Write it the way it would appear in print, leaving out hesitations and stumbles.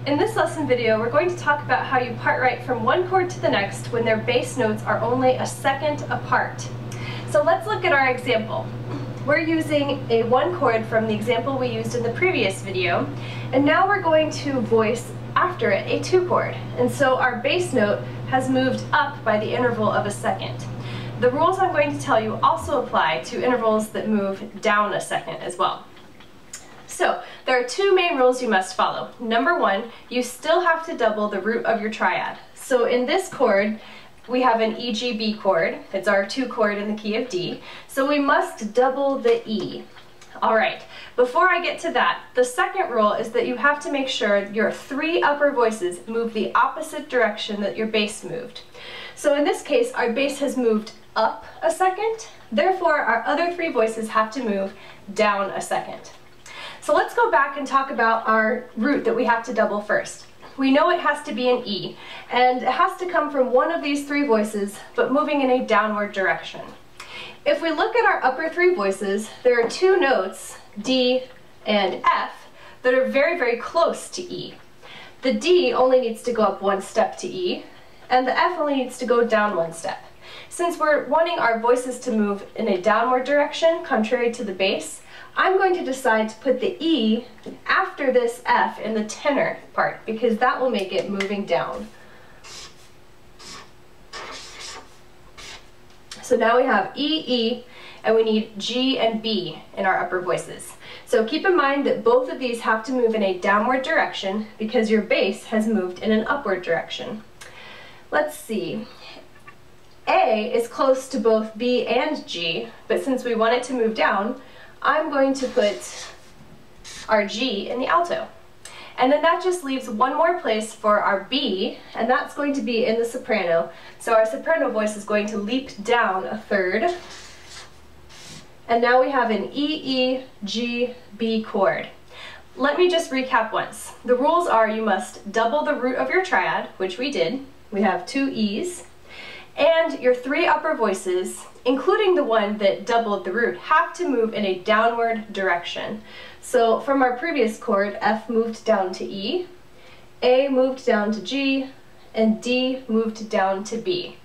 In this lesson video, we're going to talk about how you part write from one chord to the next when their bass notes are only a second apart. So let's look at our example. We're using a one chord from the example we used in the previous video, and now we're going to voice after it a two chord. And so our bass note has moved up by the interval of a second. The rules I'm going to tell you also apply to intervals that move down a second as well. So, there are two main rules you must follow. Number one, you still have to double the root of your triad. So in this chord, we have an E, G, B chord. It's our two chord in the key of D. So we must double the E. Alright, before I get to that, the second rule is that you have to make sure your three upper voices move the opposite direction that your bass moved. So in this case, our bass has moved up a second, therefore our other three voices have to move down a second. So let's go back and talk about our root that we have to double first. We know it has to be an E, and it has to come from one of these three voices, but moving in a downward direction. If we look at our upper three voices, there are two notes, D and F, that are very, very close to E. The D only needs to go up one step to E, and the F only needs to go down one step. Since we're wanting our voices to move in a downward direction, contrary to the bass, I'm going to decide to put the E after this F in the tenor part, because that will make it moving down. So now we have E, E, and we need G and B in our upper voices. So keep in mind that both of these have to move in a downward direction because your bass has moved in an upward direction. Let's see. A is close to both B and G, but since we want it to move down, I'm going to put our G in the alto. And then that just leaves one more place for our B, and that's going to be in the soprano. So our soprano voice is going to leap down a third. And now we have an E, E, G, B chord. Let me just recap once. The rules are you must double the root of your triad, which we did. We have two E's. And your three upper voices, including the one that doubled the root, have to move in a downward direction. So from our previous chord, F moved down to E, A moved down to G, and D moved down to B.